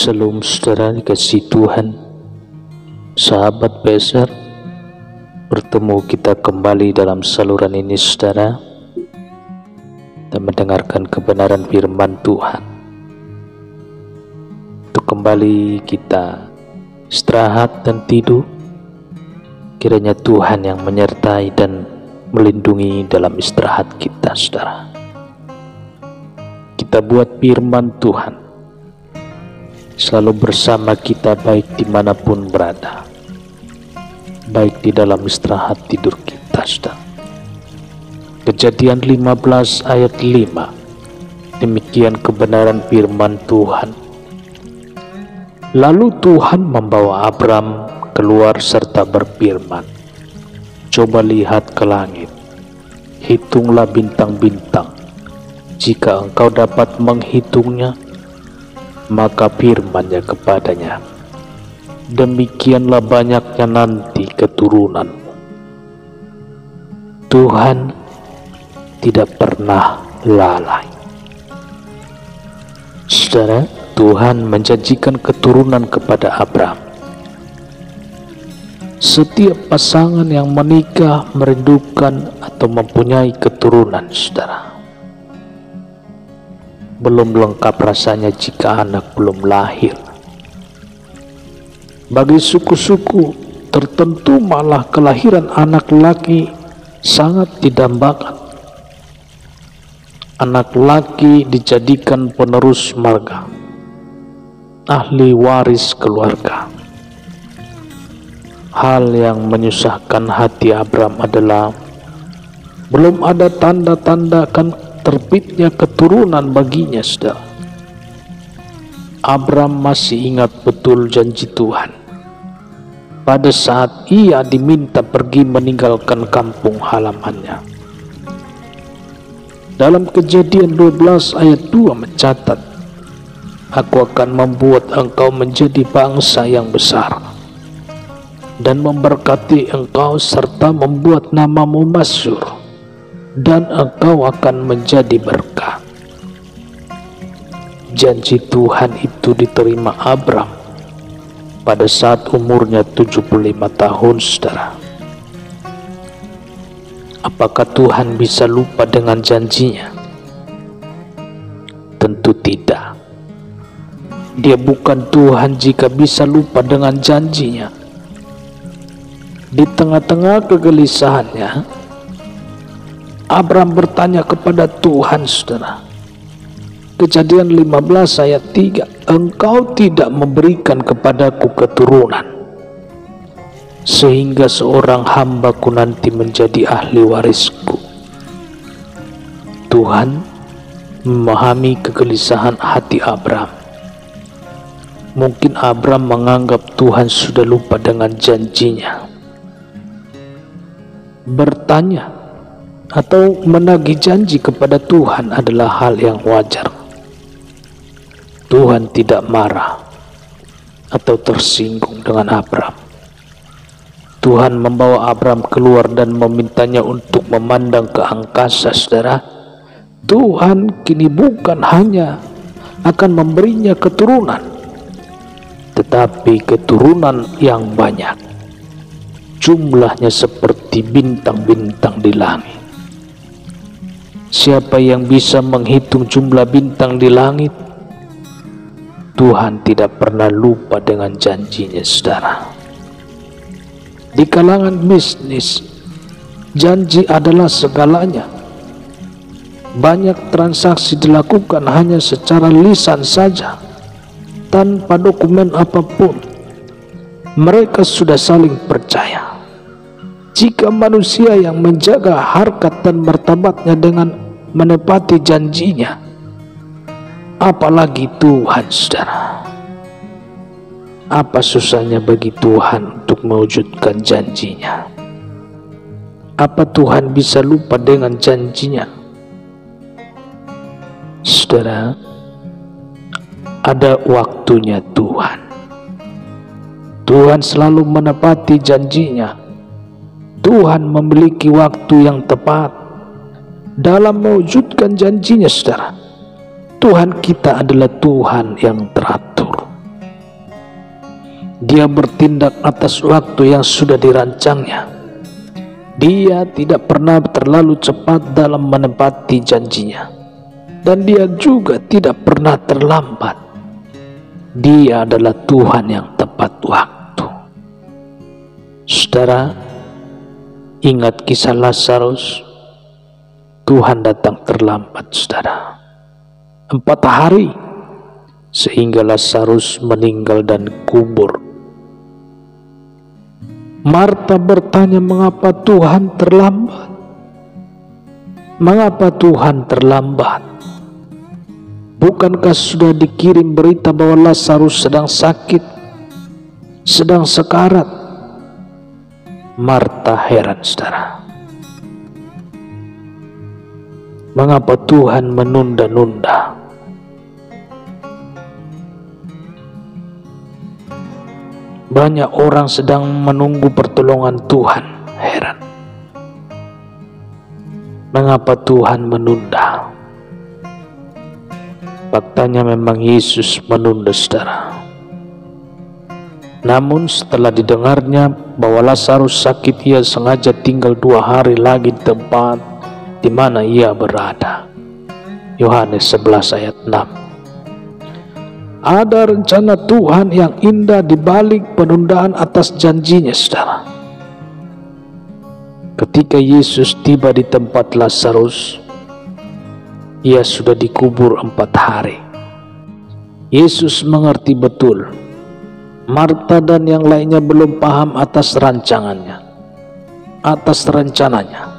Shalom saudara dikasih Tuhan, sahabat Beser, bertemu kita kembali dalam saluran ini saudara, dan mendengarkan kebenaran firman Tuhan. Untuk kembali kita istirahat dan tidur, kiranya Tuhan yang menyertai dan melindungi dalam istirahat kita saudara. Kita buat firman Tuhan selalu bersama kita, baik dimanapun berada, baik di dalam istirahat tidur kita saudara. Kejadian 15 ayat 5, demikian kebenaran firman Tuhan. Lalu Tuhan membawa Abram keluar serta berfirman, coba lihat ke langit, hitunglah bintang-bintang, jika engkau dapat menghitungnya. Maka firman-Nya kepadanya, demikianlah banyaknya nanti keturunanmu. Tuhan tidak pernah lalai. Saudara, Tuhan menjanjikan keturunan kepada Abram. Setiap pasangan yang menikah merindukan atau mempunyai keturunan, saudara. Belum lengkap rasanya jika anak belum lahir. Bagi suku-suku tertentu malah kelahiran anak laki sangat didambakan. Anak laki dijadikan penerus marga, ahli waris keluarga. Hal yang menyusahkan hati Abram adalah belum ada tanda-tanda terbitnya keturunan baginya, saudara. Abram masih ingat betul janji Tuhan pada saat ia diminta pergi meninggalkan kampung halamannya. Dalam Kejadian 12 ayat 2 mencatat, aku akan membuat engkau menjadi bangsa yang besar dan memberkati engkau serta membuat namamu masyhur, dan engkau akan menjadi berkat. Janji Tuhan itu diterima Abram pada saat umurnya 75 tahun, saudara. Apakah Tuhan bisa lupa dengan janjinya? Tentu tidak. Dia bukan Tuhan jika bisa lupa dengan janjinya. Di tengah-tengah kegelisahannya, Abram bertanya kepada Tuhan, saudara. Kejadian 15 ayat 3, engkau tidak memberikan kepadaku keturunan, sehingga seorang hambaku nanti menjadi ahli warisku. Tuhan memahami kegelisahan hati Abram. Mungkin Abram menganggap Tuhan sudah lupa dengan janjinya. Bertanya atau menagih janji kepada Tuhan adalah hal yang wajar. Tuhan tidak marah atau tersinggung dengan Abram. Tuhan membawa Abram keluar dan memintanya untuk memandang ke angkasa, saudara. Tuhan kini bukan hanya akan memberinya keturunan, tetapi keturunan yang banyak, jumlahnya seperti bintang-bintang di langit. Siapa yang bisa menghitung jumlah bintang di langit? Tuhan tidak pernah lupa dengan janjinya, saudara. Di kalangan bisnis, janji adalah segalanya. Banyak transaksi dilakukan hanya secara lisan saja, tanpa dokumen apapun. Mereka sudah saling percaya. Jika manusia yang menjaga harkat dan martabatnya dengan menepati janjinya, apalagi Tuhan, saudara. Apa susahnya bagi Tuhan untuk mewujudkan janjinya? Apa Tuhan bisa lupa dengan janjinya? Saudara, ada waktunya Tuhan. Tuhan selalu menepati janjinya. Tuhan memiliki waktu yang tepat dalam mewujudkan janjinya, saudara. Tuhan kita adalah Tuhan yang teratur. Dia bertindak atas waktu yang sudah dirancangnya. Dia tidak pernah terlalu cepat dalam menepati janjinya, dan dia juga tidak pernah terlambat. Dia adalah Tuhan yang tepat waktu. Saudara, ingat kisah Lazarus. Tuhan datang terlambat, saudara. 4 hari sehingga Lazarus meninggal dan kubur. Marta bertanya, mengapa Tuhan terlambat? Mengapa Tuhan terlambat? Bukankah sudah dikirim berita bahwa Lazarus sedang sakit, sedang sekarat? Marta heran, saudara. Mengapa Tuhan menunda-nunda? Banyak orang sedang menunggu pertolongan Tuhan, heran. Mengapa Tuhan menunda? Faktanya memang Yesus menunda, saudara. Namun setelah didengarnya bahwa Lazarus sakit, ia sengaja tinggal 2 hari lagi di tempat di mana ia berada. Yohanes 11 ayat 6. Ada rencana Tuhan yang indah di balik penundaan atas janjinya, saudara. Ketika Yesus tiba di tempat Lazarus, ia sudah dikubur 4 hari. Yesus mengerti betul. Marta dan yang lainnya belum paham atas rancangannya, atas rencananya.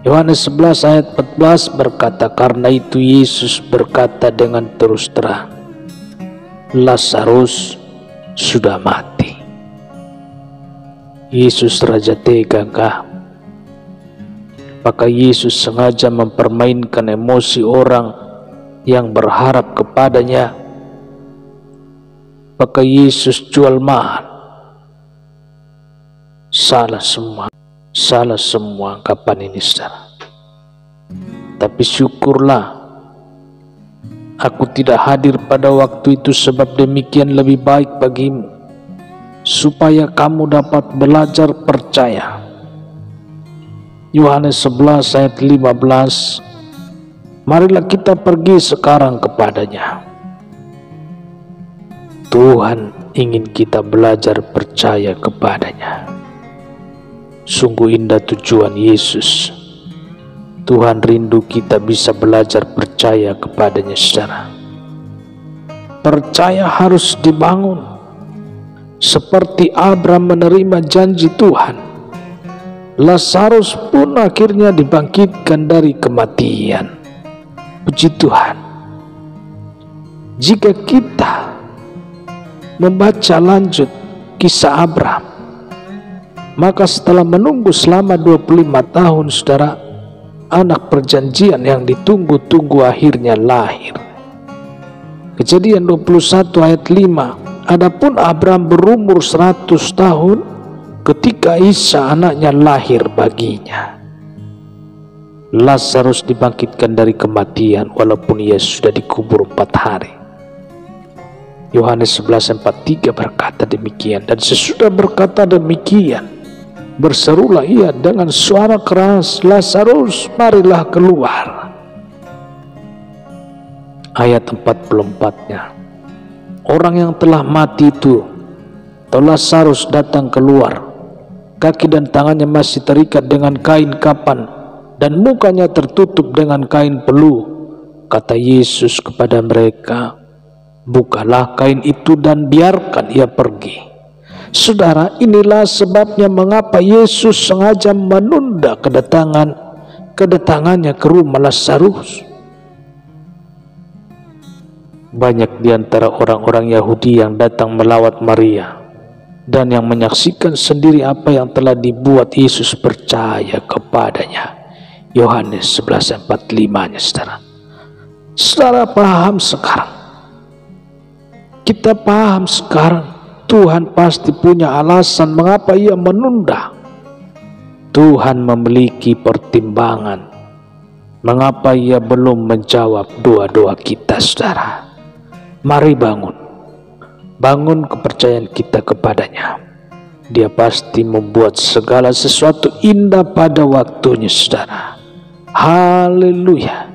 Yohanes 11 ayat 14 berkata, karena itu Yesus berkata dengan terus terang, Lazarus sudah mati. Yesus Raja tegakah? Apakah Yesus sengaja mempermainkan emosi orang yang berharap kepadanya? Apakah Yesus jual mahal? Salah semua anggapan ini, saudara. Tapi syukurlah aku tidak hadir pada waktu itu, sebab demikian lebih baik bagimu, supaya kamu dapat belajar percaya. Yohanes 11 ayat 15. Marilah kita pergi sekarang kepadanya. Tuhan ingin kita belajar percaya kepadanya. Sungguh indah tujuan Yesus. Tuhan rindu kita bisa belajar percaya kepadanya, saudara. Percaya harus dibangun. Seperti Abraham menerima janji Tuhan, Lazarus pun akhirnya dibangkitkan dari kematian. Puji Tuhan. Jika kita membaca lanjut kisah Abraham, maka setelah menunggu selama 25 tahun, saudara, anak perjanjian yang ditunggu-tunggu akhirnya lahir. Kejadian 21 ayat 5. Adapun Abraham berumur 100 tahun ketika Isa anaknya lahir baginya. Lazarus dibangkitkan dari kematian walaupun ia sudah dikubur 4 hari. Yohanes 11:43 berkata demikian, dan sesudah berkata demikian, berserulah ia dengan suara keras, Lazarus, marilah keluar. Ayat 44-nya, orang yang telah mati itu, atau Lazarus, datang keluar. Kaki dan tangannya masih terikat dengan kain kapan, dan mukanya tertutup dengan kain peluh. Kata Yesus kepada mereka, bukalah kain itu dan biarkan ia pergi. Saudara, inilah sebabnya mengapa Yesus sengaja menunda kedatangannya ke rumah Lazarus. Banyak di antara orang-orang Yahudi yang datang melawat Maria dan yang menyaksikan sendiri apa yang telah dibuat Yesus percaya kepadanya. Yohanes 11:45-nya, saudara. Saudara paham sekarang. Kita paham sekarang. Tuhan pasti punya alasan mengapa ia menunda. Tuhan memiliki pertimbangan mengapa ia belum menjawab doa-doa kita, saudara. Mari bangun. Bangun kepercayaan kita kepadanya. Dia pasti membuat segala sesuatu indah pada waktunya, saudara. Haleluya.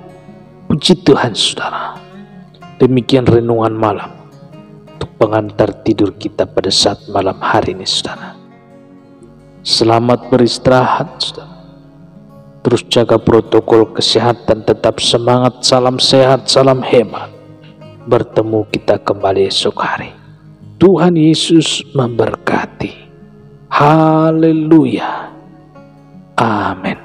Puji Tuhan, saudara. Demikian renungan malam untuk pengantar tidur kita pada saat malam hari ini, saudara. Selamat beristirahat, saudara. Terus jaga protokol kesehatan, tetap semangat, salam sehat, salam hebat. Bertemu kita kembali esok hari. Tuhan Yesus memberkati. Haleluya. Amin.